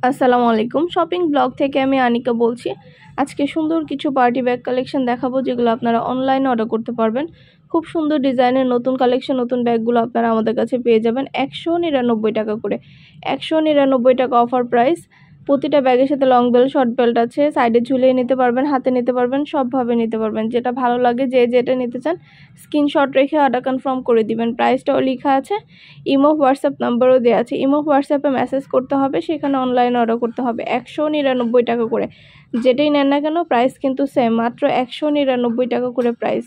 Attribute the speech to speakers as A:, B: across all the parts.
A: আসসালামু আলাইকুম। Shopping blog থেকে আমি আনিকা বলছি। আজকে সুন্দর কিছু পার্টি ব্যাগ কালেকশন দেখাবো, যেগুলো আপনারা অনলাইনে অর্ডার করতে পারবেন। খুব সুন্দর ডিজাইনের নতুন কালেকশন, নতুন ব্যাগগুলো আপনারা আমাদের কাছে পেয়ে যাবেন 199 টাকা করে। 199 টাকা অফার প্রাইস। প্রতিটা ব্যাগের সাথে লং বেল্ট, শর্ট বেল্ট আছে। সাইডে ঝুলিয়ে নিতে পারবেন, হাতে নিতে পারবেন, সবভাবে নিতে পারবেন। যেটা ভালো লাগে, যে যেটা নিতে চান স্ক্রিনশট রেখে অর্ডার কনফার্ম করে দিবেন। প্রাইসটাও লেখা আছে, ইমো হোয়াটসঅ্যাপ নাম্বারও দেওয়া আছে। ইমো হোয়াটসঅ্যাপে মেসেজ করতে হবে, সেখানে অনলাইনে অর্ডার করতে হবে। 199 টাকা করে, যেটাই নেন না কেন প্রাইস কিন্তু সেম, মাত্র 199 টাকা করে প্রাইস।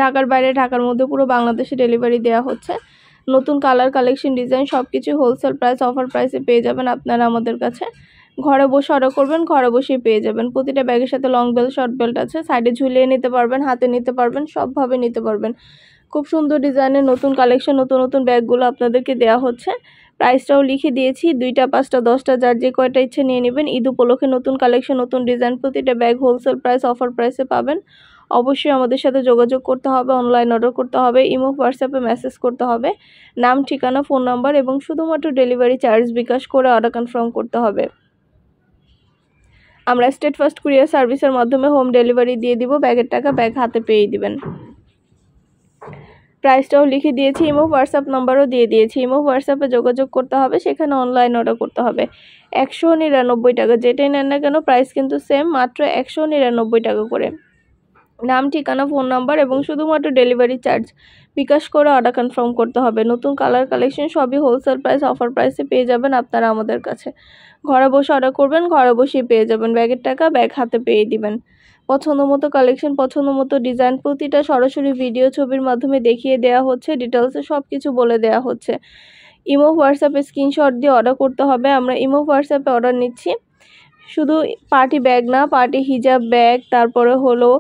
A: ঢাকার বাইরে, ঢাকার মধ্যে পুরো বাংলাদেশে ডেলিভারি দেওয়া হচ্ছে। নতুন কালার, কালেকশন, ডিজাইন সব কিছু হোলসেল প্রাইস, অফার প্রাইসে পেয়ে যাবেন আপনারা আমাদের কাছে। ঘরে বসে অর্ডার করবেন, ঘরে বসেই পেয়ে যাবেন। প্রতিটা ব্যাগের সাথে লং বেল্ট, শর্ট বেল্ট আছে। সাইডে ঝুলিয়ে নিতে পারবেন, হাতে নিতে পারবেন, সবভাবে নিতে পারবেন। খুব সুন্দর ডিজাইনের নতুন কালেকশন, নতুন নতুন ব্যাগগুলো আপনাদেরকে দেওয়া হচ্ছে। প্রাইসটাও লিখে দিয়েছি, 2টা 5টা 10টা যার যে কয়টা ইচ্ছে নিয়ে নেবেন। ঈদ উপলক্ষে নতুন কালেকশন, নতুন ডিজাইন, প্রতিটা ব্যাগ হোলসেল প্রাইস, অফার প্রাইসে পাবেন। অবশ্যই আমাদের সাথে যোগাযোগ করতে হবে, অনলাইন অর্ডার করতে হবে, ইমো হোয়াটসঅ্যাপে মেসেজ করতে হবে। নাম, ঠিকানা, ফোন নাম্বার এবং শুধুমাত্র ডেলিভারি চার্জ বিকাশ করে অর্ডার কনফার্ম করতে হবে। আমরা স্টেট ফার্স্ট কুরিয়ার সার্ভিসের মাধ্যমে হোম ডেলিভারি দিয়ে দিব। ব্যাগের টাকা ব্যাগ হাতে পেয়ে দিবেন। প্রাইসটাও লিখে দিয়েছি, ইমো হোয়াটসঅ্যাপ নাম্বারও দিয়ে দিয়েছি। ইমো হোয়াটসঅ্যাপে যোগাযোগ করতে হবে, সেখানে অনলাইন অর্ডার করতে হবে। 199 টাকা, যেটাই নেন না কেন প্রাইস কিন্তু সেম, মাত্র 199 টাকা করে। নাম, ঠিকানা, ফোন নাম্বার এবং শুধুমাত্র ডেলিভারি চার্জ বিকাশ করে অর্ডার কনফার্ম করতে হবে। নতুন কালার, কালেকশন সবই হোলসেল প্রাইস, অফার প্রাইসে পেয়ে যাবেন আপনারা আমাদের কাছে। ঘরে বসে অর্ডার করবেন, ঘরে বসেই পেয়ে যাবেন। ব্যাগের টাকা ব্যাগ হাতে পেয়ে দিবেন। পছন্দ মতো কালেকশন, পছন্দ মতো ডিজাইন প্রতিটা সরাসরি ভিডিও, ছবির মাধ্যমে দেখিয়ে দেওয়া হচ্ছে। ডিটেলসে সব কিছু বলে দেওয়া হচ্ছে। ইমো হোয়াটসঅ্যাপে স্ক্রিনশট দিয়ে অর্ডার করতে হবে। আমরা ইমো হোয়াটসঅ্যাপে অর্ডার নিচ্ছি। শুধু পার্টি ব্যাগ না, পার্টি হিজাব ব্যাগ, তারপরে হলো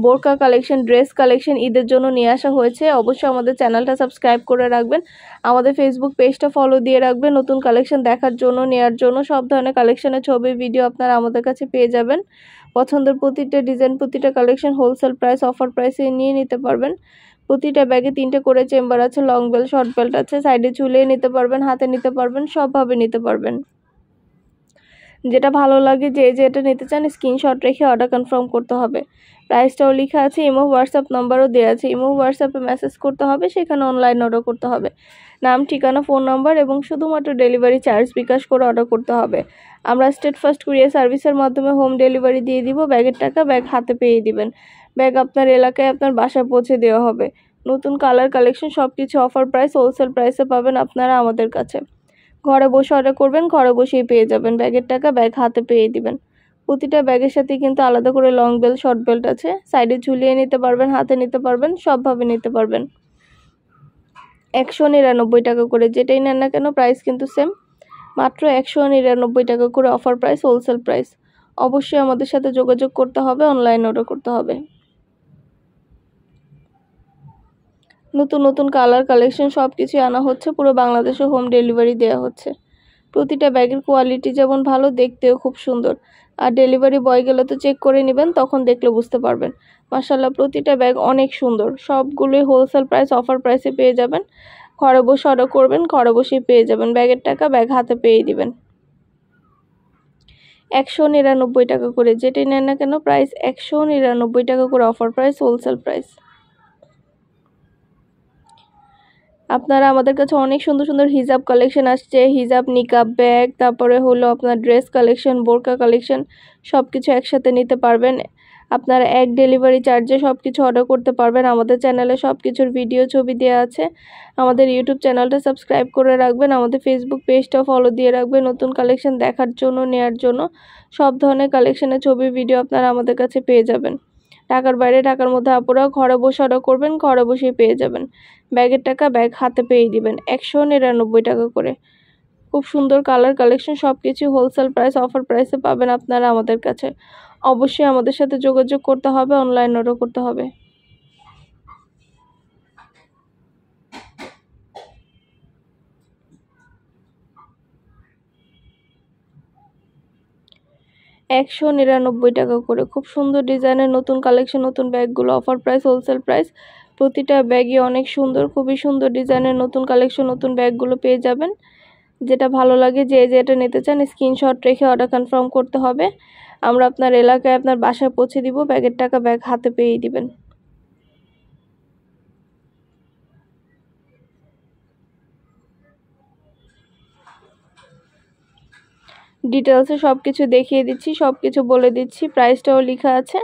A: বোরকা কালেকশন, ড্রেস কালেকশন ঈদের জন্য নিয়ে আসা হয়েছে। অবশ্যই আমাদের চ্যানেলটা সাবস্ক্রাইব করে রাখবেন, আমাদের ফেসবুক পেজটা ফলো দিয়ে রাখবেন। নতুন কালেকশন দেখার জন্য, নেওয়ার জন্য সব ধরনের কালেকশনের ছবি, ভিডিও আপনারা আমাদের কাছে পেয়ে যাবেন। পছন্দের প্রতিটা ডিজাইন, প্রতিটা কালেকশন হোলসেল প্রাইস, অফার প্রাইসে নিয়ে নিতে পারবেন। প্রতিটা ব্যাগে 3টে করে চেম্বার আছে, লং বেল্ট, শর্ট বেল্ট আছে। সাইডে ঝুলিয়ে নিতে পারবেন, হাতে নিতে পারবেন, সবভাবে নিতে পারবেন। যেটা ভালো লাগে, যে যেটা নিতে চান স্ক্রিনশট রেখে অর্ডার কনফার্ম করতে হবে। প্রাইসটাও লেখা আছে, ইমো হোয়াটসঅ্যাপ নাম্বারও দেওয়া আছে। ইমো হোয়াটসঅ্যাপে মেসেজ করতে হবে, সেখানে অনলাইন অর্ডার করতে হবে। নাম, ঠিকানা, ফোন নাম্বার এবং শুধুমাত্র ডেলিভারি চার্জ বিকাশ করে অর্ডার করতে হবে। আমরা স্টেট ফার্স্ট কুরিয়ার সার্ভিসের মাধ্যমে হোম ডেলিভারি দিয়ে দিব। ব্যাগের টাকা ব্যাগ হাতে পেয়ে দিবেন। ব্যাগ আপনার এলাকায়, আপনার বাসায় পৌঁছে দেওয়া হবে। নতুন কালার, কালেকশন সব কিছু অফার প্রাইস, হোলসেল প্রাইসে পাবেন আপনারা আমাদের কাছে। ঘরে বসে অর্ডার করবেন, ঘরে বসেই পেয়ে যাবেন। ব্যাগের টাকা ব্যাগ হাতে পেয়ে দিবেন। প্রতিটা ব্যাগের সাথে কিন্তু আলাদা করে লং বেল্ট, শর্ট বেল্ট আছে। সাইডে ঝুলিয়ে নিতে পারবেন, হাতে নিতে পারবেন, সবভাবে নিতে পারবেন। 199 টাকা করে, যেটাই নেন না কেন প্রাইস কিন্তু সেম, মাত্র 199 টাকা করে অফার প্রাইস, হোলসেল প্রাইস। অবশ্যই আমাদের সাথে যোগাযোগ করতে হবে, অনলাইন অর্ডার করতে হবে। নতুন নতুন কালার, কালেকশন সব কিছু আনা হচ্ছে। পুরো বাংলাদেশে হোম ডেলিভারি দেওয়া হচ্ছে। প্রতিটা ব্যাগের কোয়ালিটি যেমন ভালো, দেখতেও খুব সুন্দর। আর ডেলিভারি বয় গেলে তো চেক করে নেবেন, তখন দেখলে বুঝতে পারবেন। মাশাআল্লাহ, প্রতিটা ব্যাগ অনেক সুন্দর। সবগুলোই হোলসেল প্রাইস, অফার প্রাইসে পেয়ে যাবেন। ঘরে বসে অর্ডার করবেন, ঘরে বসেই পেয়ে যাবেন। ব্যাগের টাকা ব্যাগ হাতে পেয়ে দিবেন। 199 টাকা করে, যেটাই নেন না কেন প্রাইস 199 টাকা করে, অফার প্রাইস, হোলসেল প্রাইস। আপনারা আমাদের কাছে অনেক সুন্দর সুন্দর হিজাব কালেকশন আসছে। হিজাব, নিকাব, ব্যাগ, তারপরে হলো আপনার ড্রেস কালেকশন, বোরকা কালেকশন সব কিছু একসাথে নিতে পারবেন। আপনারা এক ডেলিভারি চার্জে সব কিছু অর্ডার করতে পারবেন। আমাদের চ্যানেলে সব কিছুর ভিডিও, ছবি দেওয়া আছে। আমাদের ইউটিউব চ্যানেলটা সাবস্ক্রাইব করে রাখবেন, আমাদের ফেসবুক পেজটা ফলো দিয়ে রাখবেন। নতুন কালেকশন দেখার জন্য, নেওয়ার জন্য সব ধরনের কালেকশনের ছবি, ভিডিও আপনারা আমাদের কাছে পেয়ে যাবেন। ঢাকার বাইরে, ঢাকার মধ্যে আপুরা ঘরে বসে অর্ডার করবেন, ঘরে বসেই পেয়ে যাবেন। ব্যাগের টাকা ব্যাগ হাতে পেয়ে দিবেন। 199 টাকা করে। খুব সুন্দর কালার, কালেকশন সব কিছু হোলসেল প্রাইস, অফার প্রাইসে পাবেন আপনারা আমাদের কাছে। অবশ্যই আমাদের সাথে যোগাযোগ করতে হবে, অনলাইন অর্ডার করতে হবে। $199 টাকা করে। খুব সুন্দর ডিজাইনের নতুন কালেকশন, নতুন ব্যাগগুলো অফার প্রাইস, হোলসেল প্রাইস। প্রতিটা ব্যাগই অনেক সুন্দর, খুবই সুন্দর ডিজাইনের নতুন কালেকশন, নতুন ব্যাগগুলো পেয়ে যাবেন। যেটা ভালো লাগে যে যেটা নিতে চান স্ক্রিনশট রেখে অর্ডার কনফার্ম করতে হবে। আমরা আপনার এলাকায় আপনার বাসায় পৌঁছে দিব। ব্যাগের টাকা ব্যাগ হাতে পেয়ে দিবেন। ডিটেলসে সব কিছু দেখিয়ে দিচ্ছি, সব কিছু বলে দিচ্ছি, প্রাইসটাও লেখা আছে।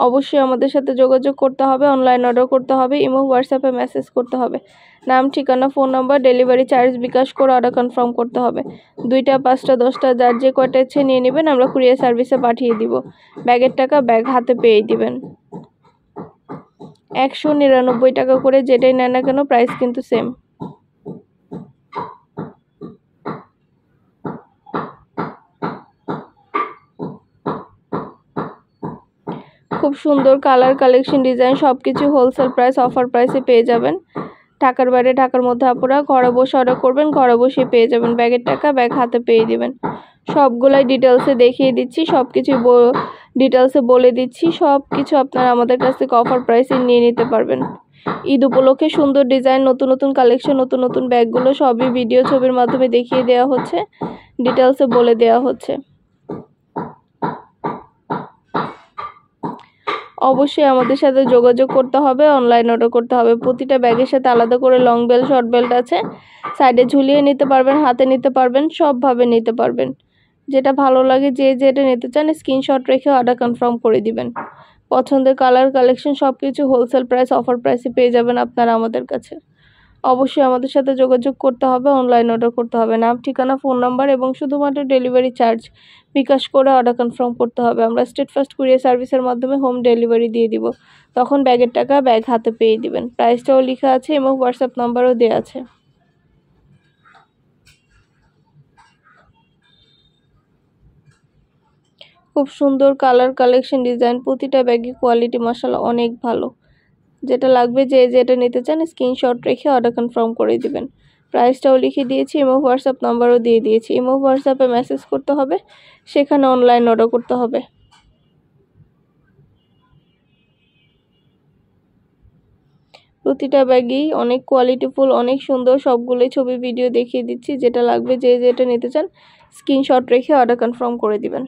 A: অবশ্যই আমাদের সাথে যোগাযোগ করতে হবে, অনলাইন অর্ডার করতে হবে, ইমো হোয়াটসঅ্যাপে মেসেজ করতে হবে। নাম, ঠিকানা, ফোন নাম্বার, ডেলিভারি চার্জ বিকাশ করে অর্ডার কনফার্ম করতে হবে। 2টা, 5টা, 10টা যার যে কয়টা ইচ্ছে নিয়ে নেবেন, আমরা কুরিয়ার সার্ভিসে পাঠিয়ে দিব। ব্যাগের টাকা ব্যাগ হাতে পেয়ে দিবেন। 199 টাকা করে যেটাই নেন না কেন প্রাইস কিন্তু সেম। খুব সুন্দর কালার, কালেকশন, ডিজাইন সবকিছু হোলসেল প্রাইস, অফার প্রাইসে পেয়ে যাবেন। ঢাকার বাইরে, ঢাকার মধ্যে আপুরা ঘরে বসে অর্ডার করবেন, ঘরে বসে পেয়ে যাবেন। ব্যাগের টাকা ব্যাগ হাতে পেয়ে দিবেন। সবগুলাই ডিটেলসে দেখিয়ে দিচ্ছি, সবকিছু ডিটেলসে বলে দিচ্ছি। সব কিছু আপনারা আমাদের কাছ থেকে অফার প্রাইসে নিয়ে নিতে পারবেন। ঈদ উপলক্ষে সুন্দর ডিজাইন, নতুন নতুন কালেকশন, নতুন নতুন ব্যাগগুলো সবই ভিডিও ছবির মাধ্যমে দেখিয়ে দেওয়া হচ্ছে, ডিটেলসে বলে দেওয়া হচ্ছে। অবশ্যই আমাদের সাথে যোগাযোগ করতে হবে, অনলাইন অর্ডার করতে হবে। প্রতিটা ব্যাগের সাথে আলাদা করে লং বেল্ট, শর্ট বেল্ট আছে। সাইডে ঝুলিয়ে নিতে পারবেন, হাতে নিতে পারবেন, সবভাবে নিতে পারবেন। যেটা ভালো লাগে যে যেটা নিতে চান স্ক্রিনশট রেখে অর্ডার কনফার্ম করে দিবেন। পছন্দের কালার, কালেকশন সব কিছু হোলসেল প্রাইস, অফার প্রাইসে পেয়ে যাবেন আপনারা আমাদের কাছে। অবশ্যই আমাদের সাথে যোগাযোগ করতে হবে, অনলাইন অর্ডার করতে হবে। নাম, ঠিকানা, ফোন নাম্বার এবং শুধুমাত্র ডেলিভারি চার্জ বিকাশ করে অর্ডার কনফার্ম করতে হবে। আমরা স্টেট ফার্স্ট কুরিয়ার সার্ভিসের মাধ্যমে হোম ডেলিভারি দিয়ে দিব। তখন ব্যাগের টাকা ব্যাগ হাতে পেয়ে দিবেন। প্রাইসটাও লেখা আছে এবং হোয়াটসঅ্যাপ নাম্বারও দেওয়া আছে। খুব সুন্দর কালার, কালেকশন, ডিজাইন, প্রতিটা ব্যাগের কোয়ালিটি মাশাআল্লাহ অনেক ভালো। যেটা লাগবে যে যেটা নিতে চান স্ক্রিনশট রেখে অর্ডার কনফার্ম করে দিবেন। প্রাইসটাও লিখে দিয়েছি, ইমো হোয়াটসঅ্যাপ নাম্বারও দিয়ে দিয়েছি। ইমো হোয়াটসঅ্যাপে মেসেজ করতে হবে, সেখানে অনলাইন অর্ডার করতে হবে। প্রতিটা ব্যাগই অনেক কোয়ালিটিফুল, অনেক সুন্দর। সবগুলোই ছবি ভিডিও দেখিয়ে দিচ্ছি। যেটা লাগবে যে যেটা নিতে চান স্ক্রিনশট রেখে অর্ডার কনফার্ম করে দিবেন।